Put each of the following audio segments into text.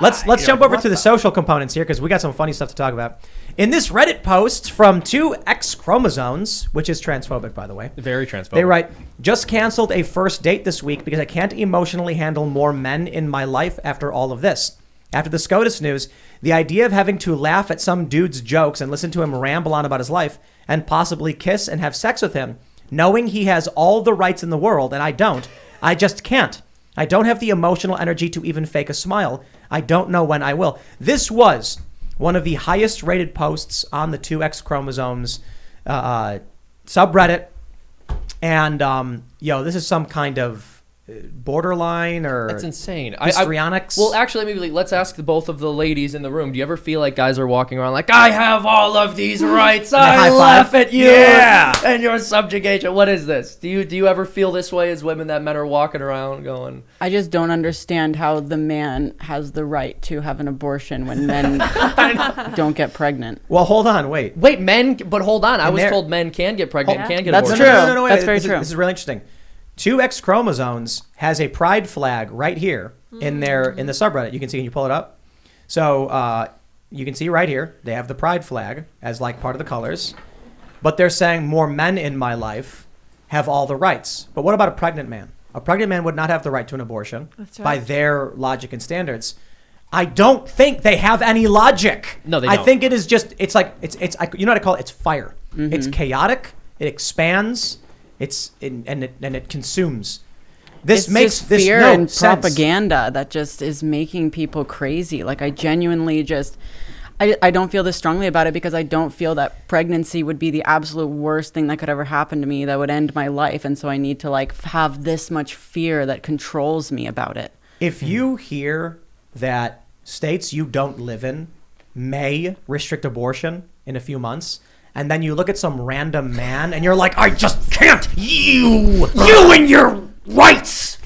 Let's jump over to the social components here because we got some funny stuff to talk about. In this Reddit post from 2 X chromosomes, which is transphobic, by the way. Very transphobic. They write, just canceled a first date this week because I can't emotionally handle more men in my life after all of this. After the SCOTUS news, the idea of having to laugh at some dude's jokes and listen to him ramble on about his life and possibly kiss and have sex with him, knowing he has all the rights in the world and I don't, I just can't. I don't have the emotional energy to even fake a smile. I don't know when I will. This was one of the highest rated posts on the 2X chromosomes subreddit. And, this is some kind of borderline or that's insane. Histrionics. Well, actually, maybe let's ask both of the ladies in the room. Do you ever feel like guys are walking around like, I have all of these rights. I laugh at you and your subjugation. What is this? Do you ever feel this way as women, that men are walking around going? I just don't understand how the man has the right to have an abortion when men don't get pregnant. Well, hold on, wait, men. But hold on, I was told men can get pregnant, and can get That's abortions. true. No, That's very true. This is really interesting. 2X chromosomes has a pride flag right here in the subreddit. You can see, can you pull it up? So you can see right here, they have the pride flag as like part of the colors, but they're saying more men in my life have all the rights. But what about a pregnant man? A pregnant man would not have the right to an abortion by their logic and standards. I don't think they have any logic. No, they don't. I think it is just, it's you know what I call it? It's fire. Mm-hmm. It's chaotic. It expands. And it consumes. This makes just fear no and sense. propaganda that just is making people crazy. Like I genuinely just, I don't feel this strongly about it because I don't feel that pregnancy would be the absolute worst thing that could ever happen to me that would end my life, and so I need to have this much fear that controls me about it. If you hear that states you don't live in may restrict abortion in a few months, and then you look at some random man and you're like, I just can't. You and your rights.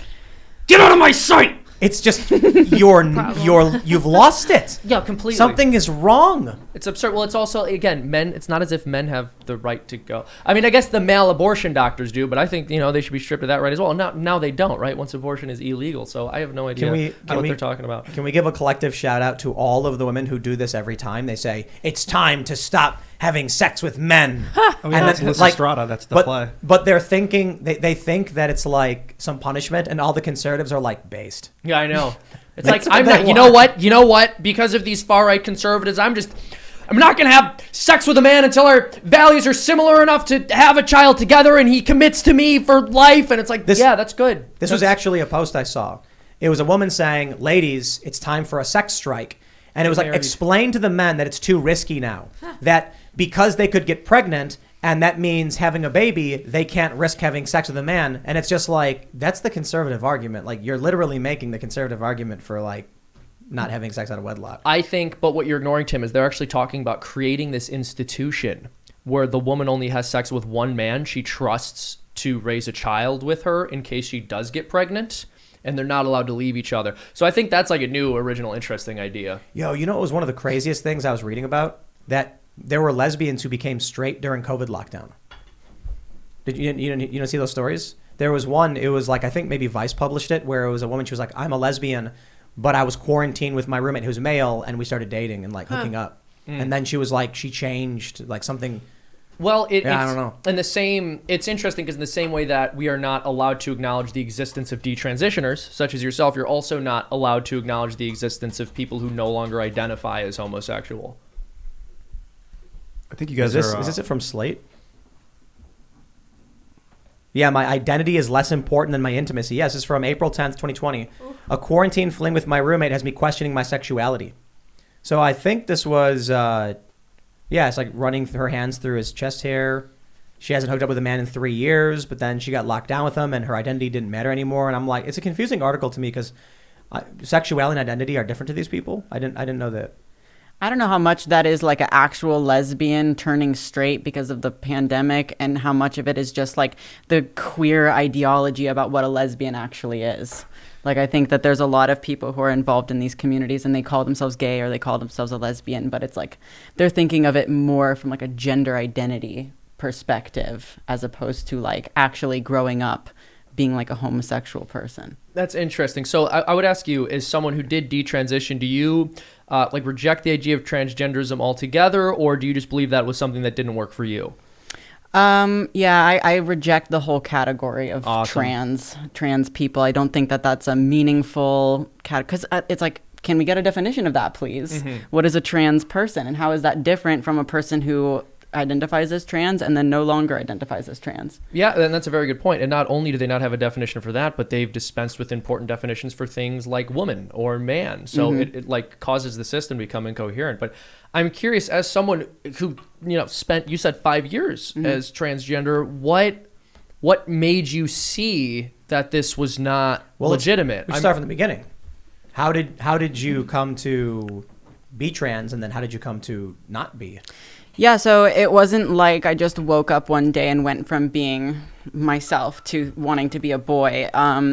Get out of my sight. It's just you've lost it. Yeah, completely. Something is wrong. It's absurd. Well, it's also, again, men. It's not as if men have the right to go. I mean, I guess the male abortion doctors do, but I think they should be stripped of that right as well. Now they don't, right? Once abortion is illegal, so I have no idea what they're talking about. Can we give a collective shout out to all of the women who do this every time they say it's time to stop having sex with men? That's Strata. That's the play. But they're thinking they think that it's like some punishment, and all the conservatives are like based. Yeah, I know. It's like I'm not. You know what? Because of these far right conservatives, I'm not gonna have sex with a man until our values are similar enough to have a child together, and he commits to me for life. And it's like, that's good. This was actually a post I saw. It was a woman saying, "Ladies, it's time for a sex strike," and it was like, explain to the men that it's too risky now. That because they could get pregnant, and that means having a baby, they can't risk having sex with a man. And it's just like, that's the conservative argument. Like, you're literally making the conservative argument for like not having sex out of wedlock. I think, but what you're ignoring, Tim, is they're actually talking about creating this institution where the woman only has sex with one man she trusts to raise a child with her in case she does get pregnant, and they're not allowed to leave each other. So I think that's like a new, original, interesting idea. Yo, you know what was one of the craziest things I was reading about? That there were lesbians who became straight during COVID lockdown. Did you see those stories? There was one, it was like, I think maybe Vice published it, where it was a woman, she was like, I'm a lesbian, but I was quarantined with my roommate who's male, and we started dating and like hooking up. And then she was like, she changed like something. Well, I don't know. It's interesting because in the same way that we are not allowed to acknowledge the existence of detransitioners, such as yourself, you're also not allowed to acknowledge the existence of people who no longer identify as homosexual. I think you guys Is this it from Slate? Yeah, my identity is less important than my intimacy. Yes, this is from April 10th, 2020. Ooh. A quarantine fling with my roommate has me questioning my sexuality. So I think this was, it's like running her hands through his chest hair. She hasn't hooked up with a man in 3 years, but then she got locked down with him and her identity didn't matter anymore. And I'm like, it's a confusing article to me because sexuality and identity are different to these people. I didn't know that. I don't know how much that is like an actual lesbian turning straight because of the pandemic, and how much of it is just like the queer ideology about what a lesbian actually is. Like, I think that there's a lot of people who are involved in these communities and they call themselves gay or they call themselves a lesbian, but it's like they're thinking of it more from like a gender identity perspective as opposed to like actually growing up being like a homosexual person. That's interesting. So I would ask you, as someone who did detransition, do you like reject the idea of transgenderism altogether, or do you just believe that was something that didn't work for you? Yeah, I reject the whole category of Awesome. trans people. I don't think that that's a meaningful because it's like, can we get a definition of that, please? What is a trans person, and how is that different from a person who identifies as trans and then no longer identifies as trans? Yeah, and that's a very good point. And not only do they not have a definition for that, but they've dispensed with important definitions for things like woman or man. So it like causes the system to become incoherent. But I'm curious, as someone who, spent, you said 5 years as transgender, what made you see that this was not legitimate? We start from the beginning. How did you come to be trans, and then how did you come to not be? Yeah, so it wasn't like I just woke up one day and went from being myself to wanting to be a boy.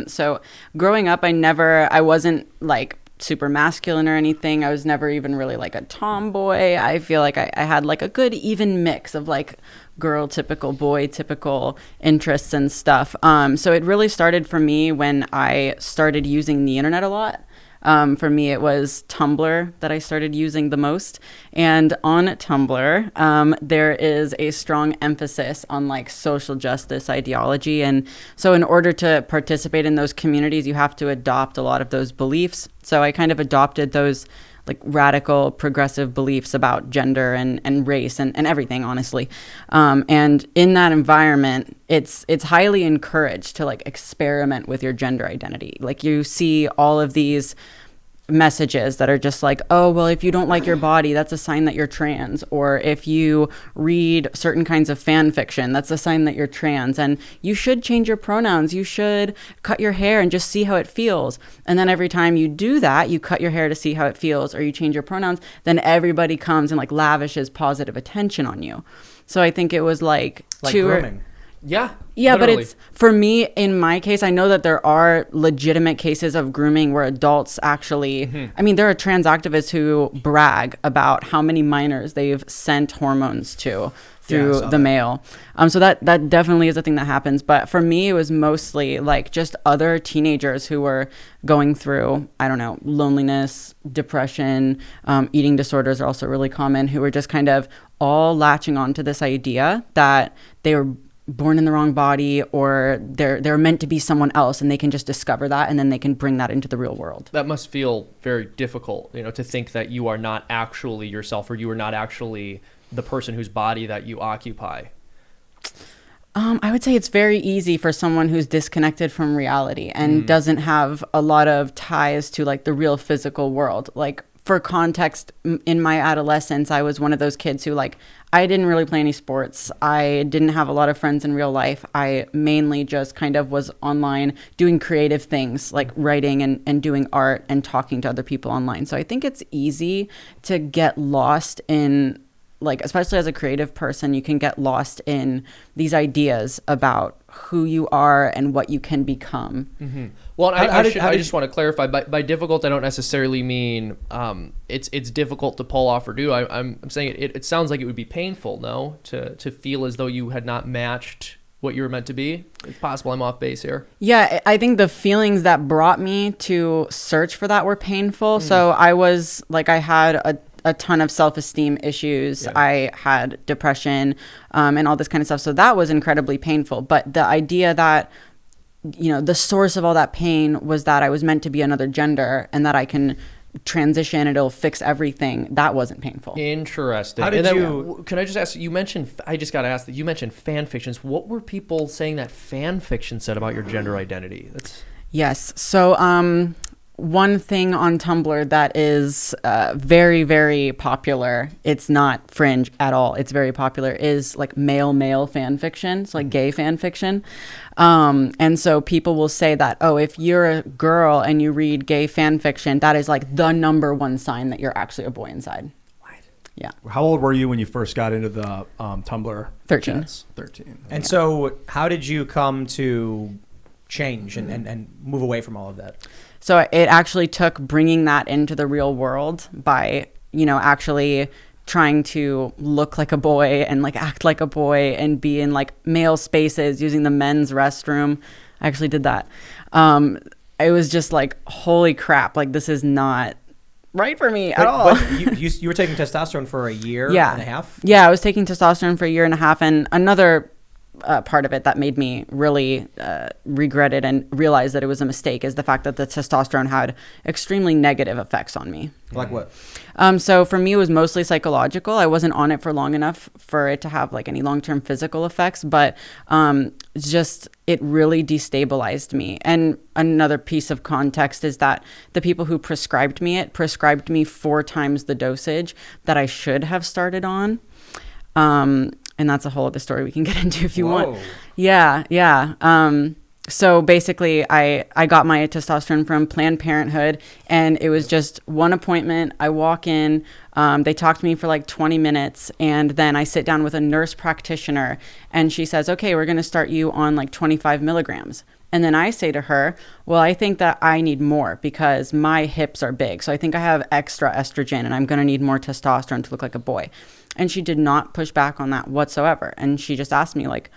So growing up, I wasn't like super masculine or anything. I was never even really like a tomboy. I feel like I had like a good even mix of like girl typical, boy typical interests and stuff. So it really started for me when I started using the internet a lot. For me, it was Tumblr that I started using the most. And on Tumblr, there is a strong emphasis on like social justice ideology. And so in order to participate in those communities, you have to adopt a lot of those beliefs. So I kind of adopted those like radical progressive beliefs about gender and race and everything, honestly. And in that environment, it's highly encouraged to like experiment with your gender identity. Like you see all of these messages that are just like, oh, well, if you don't like your body, that's a sign that you're trans. Or if you read certain kinds of fan fiction, that's a sign that you're trans. And you should change your pronouns. You should cut your hair and just see how it feels. And then every time you do that, you cut your hair to see how it feels, or you change your pronouns, then everybody comes and like lavishes positive attention on you. So I think it was like grooming. Yeah. Yeah, literally. but it's for me, in my case, I know that there are legitimate cases of grooming where adults actually, I mean, there are trans activists who brag about how many minors they've sent hormones to through the mail. So that definitely is a thing that happens. But for me, it was mostly like just other teenagers who were going through, I don't know, loneliness, depression, eating disorders are also really common, who were just kind of all latching on to this idea that they were born in the wrong body, or they're meant to be someone else, and they can just discover that, and then they can bring that into the real world. That must feel very difficult, to think that you are not actually yourself, or you are not actually the person whose body that you occupy. I would say it's very easy for someone who's disconnected from reality and doesn't have a lot of ties to like the real physical world. Like, for context, in my adolescence, I was one of those kids who like, I didn't really play any sports. I didn't have a lot of friends in real life. I mainly just kind of was online doing creative things like writing and doing art and talking to other people online. So I think it's easy to get lost in, like, especially as a creative person, you can get lost in these ideas about who you are and what you can become. Well, I just want to clarify, by difficult, I don't necessarily mean it's difficult to pull off or do. I'm saying it sounds like it would be painful, no, to feel as though you had not matched what you were meant to be. It's possible I'm off base here. Yeah, I think the feelings that brought me to search for that were painful. So I was like, I had a ton of self-esteem issues. Yeah. I had depression and all this kind of stuff. So that was incredibly painful. But the idea that, the source of all that pain was that I was meant to be another gender and that I can transition and it'll fix everything, that wasn't painful. Interesting. How did you... Can I just ask, you mentioned fan fictions. What were people saying that fan fiction said about your gender identity? Yes. So one thing on Tumblr that is very, very popular, it's not fringe at all, it's very popular, is like male fan fiction. So like gay fan fiction. And so people will say that, oh, if you're a girl and you read gay fan fiction, that is like the number one sign that you're actually a boy inside. Right. Yeah. How old were you when you first got into the Tumblr 13. chats? 13. And so how did you come to change and move away from all of that? So it actually took bringing that into the real world by, actually trying to look like a boy and like act like a boy and be in like male spaces, using the men's restroom. I actually did that. It was just like, holy crap, like this is not right for me at all. But you were taking testosterone for a year and a half? Yeah, I was taking testosterone for a year and a half. And another part of it that made me really regret it and realize that it was a mistake is the fact that the testosterone had extremely negative effects on me. Like what? So for me, it was mostly psychological. I wasn't on it for long enough for it to have like any long-term physical effects, but just it really destabilized me. And another piece of context is that the people who prescribed me 4 times the dosage that I should have started on. And that's a whole other story we can get into if you want. Yeah. So basically, I got my testosterone from Planned Parenthood, and it was just one appointment. I walk in, they talk to me for like 20 minutes, and then I sit down with a nurse practitioner, and she says, okay, we're going to start you on like 25 milligrams. And then I say to her, well, I think that I need more because my hips are big. So I think I have extra estrogen, and I'm going to need more testosterone to look like a boy. And she did not push back on that whatsoever. And she just asked me like,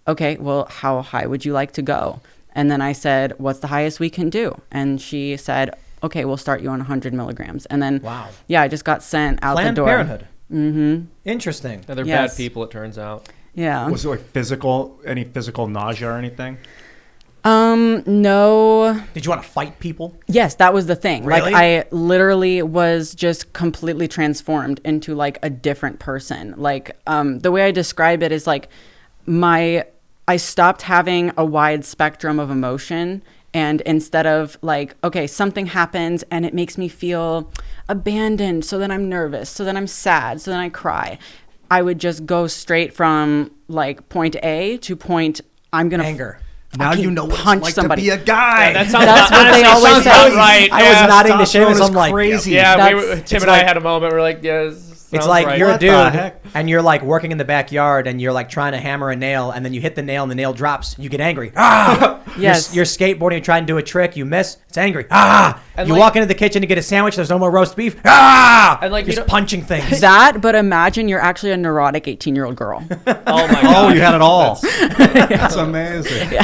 okay, well, how high would you like to go? And then I said, what's the highest we can do? And she said, okay, we'll start you on 100 milligrams. And then, yeah, I just got sent out the door. Planned Parenthood. Mm-hmm. Interesting. Yeah, they're bad people, it turns out. Yeah. Was it like any physical nausea or anything? No. Did you want to fight people? Yes, that was the thing. Really? Like I literally was just completely transformed into like a different person. Like the way I describe it is like I stopped having a wide spectrum of emotion, and instead of like, okay, something happens and it makes me feel abandoned, so then I'm nervous, so then I'm sad, so then I cry. I would just go straight from like point A to point I'm gonna anger. Now you know what it's punch like somebody. to be a guy. That sounds, That's what they always say. Right. I was nodding to Seamus. I'm like, crazy. Yeah, It's Tim and like- I had a moment. We're like, yeah. it's like right. you're a What the dude heck? and you're like working in the backyard and you're like trying to hammer a nail and then you hit the nail and the nail drops. You get angry. Ah! Yes. You're skateboarding, you try and do a trick, you miss. It's angry. Ah! And you like- walk into the kitchen to get a sandwich. There's no more roast beef. Ah! And like, you just don't- punching things. That, but imagine you're actually a neurotic 18-year-old girl. Oh my Oh, god. you had it all. That's amazing.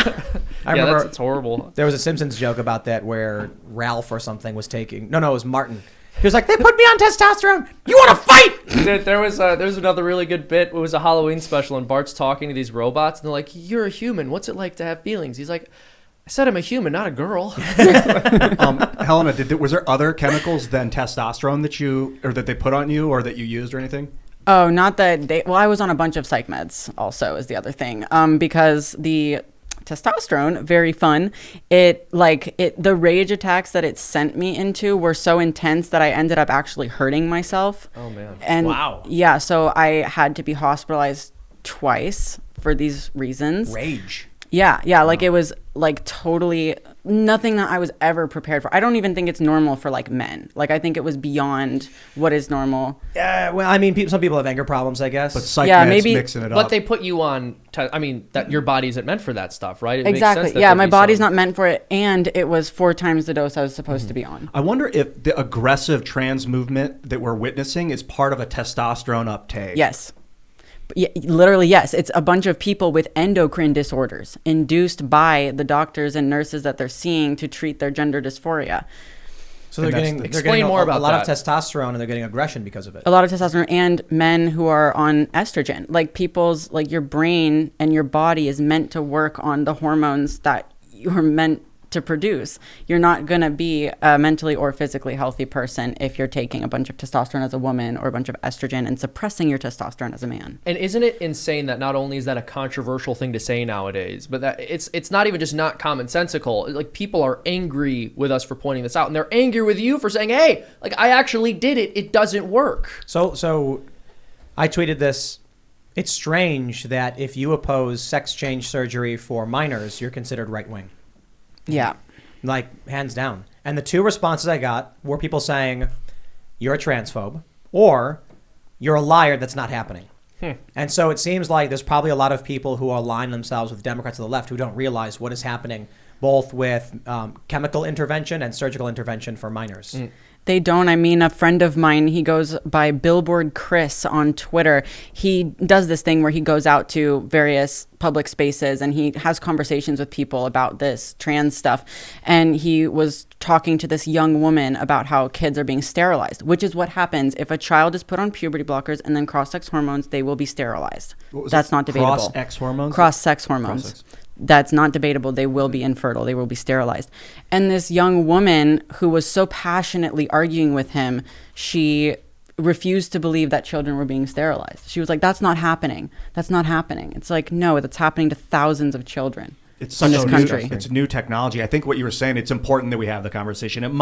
I remember it's horrible. there was a Simpsons joke about that where Ralph or something was taking. No, it was Martin. He was like, they put me on testosterone. You want to fight? Dude, there's another really good bit. It was a Halloween special, and Bart's talking to these robots, and they're like, "You're a human. What's it like to have feelings?" He's like, "I said I'm a human, not a girl." Helena, was there other chemicals than testosterone that they put on you or that you used or anything? Oh, not that well, I was on a bunch of psych meds also is the other thing. Because the testosterone, very fun. The rage attacks that it sent me into were so intense that I ended up actually hurting myself. Oh man. And Wow. yeah, so I had to be hospitalized twice for these reasons. Rage. Yeah, like it was like totally nothing that I was ever prepared for. I don't even think it's normal for like men. Like I think it was beyond what is normal. Yeah, well, I mean, some people have anger problems, I guess. But psych Yeah, meds maybe- mixing it up. But they put you on. That your body isn't meant for that stuff, right? It makes Exactly. sense that Yeah, there'd my be body's some- not meant for it, and it was 4 times the dose I was supposed to be on. I wonder if the aggressive trans movement that we're witnessing is part of a testosterone uptake. Yes. Yeah, literally, yes. It's a bunch of people with endocrine disorders induced by the doctors and nurses that they're seeing to treat their gender dysphoria. So they're And that's getting, the- they're Explain getting more a about lot of that. testosterone and they're getting aggression because of it. A lot of testosterone and men who are on estrogen. Like people's, like your brain and your body is meant to work on the hormones that you're meant to produce. You're not going to be a mentally or physically healthy person if you're taking a bunch of testosterone as a woman or a bunch of estrogen and suppressing your testosterone as a man. And isn't it insane that not only is that a controversial thing to say nowadays, but that it's not even just not commonsensical. Like people are angry with us for pointing this out, and they're angry with you for saying, "Hey, like I actually did it. It doesn't work." So I tweeted this. It's strange that if you oppose sex change surgery for minors, you're considered right wing. Yeah. Like, hands down. And the 2 responses I got were people saying, you're a transphobe, or you're a liar, that's not happening. And so it seems like there's probably a lot of people who align themselves with Democrats of the left who don't realize what is happening both with chemical intervention and surgical intervention for minors. They don't. I mean, a friend of mine, he goes by Billboard Chris on Twitter. He does this thing where he goes out to various public spaces and he has conversations with people about this trans stuff. And he was talking to this young woman about how kids are being sterilized, which is what happens if a child is put on puberty blockers and then cross-sex hormones, they will be sterilized. That's not debatable. Cross-sex hormones? Cross-sex hormones. Cross-sex. That's not debatable. They will be infertile. They will be sterilized. And this young woman who was so passionately arguing with him, she refused to believe that children were being sterilized. She was like, that's not happening. That's not happening. It's like, no, that's happening to thousands of children. It's in this country. It's new technology. I think what you were saying, it's important that we have the conversation.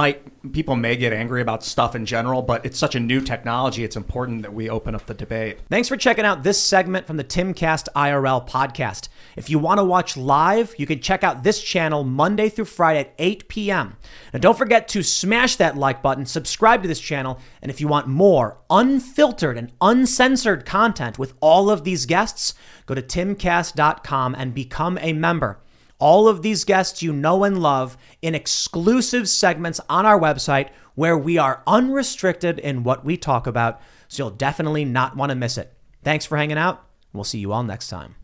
People may get angry about stuff in general, but it's such a new technology. It's important that we open up the debate. Thanks for checking out this segment from the Timcast IRL podcast. If you want to watch live, you can check out this channel Monday through Friday at 8 p.m. And don't forget to smash that like button, subscribe to this channel, and if you want more unfiltered and uncensored content with all of these guests, go to timcast.com and become a member. All of these guests you know and love in exclusive segments on our website where we are unrestricted in what we talk about, so you'll definitely not want to miss it. Thanks for hanging out. We'll see you all next time.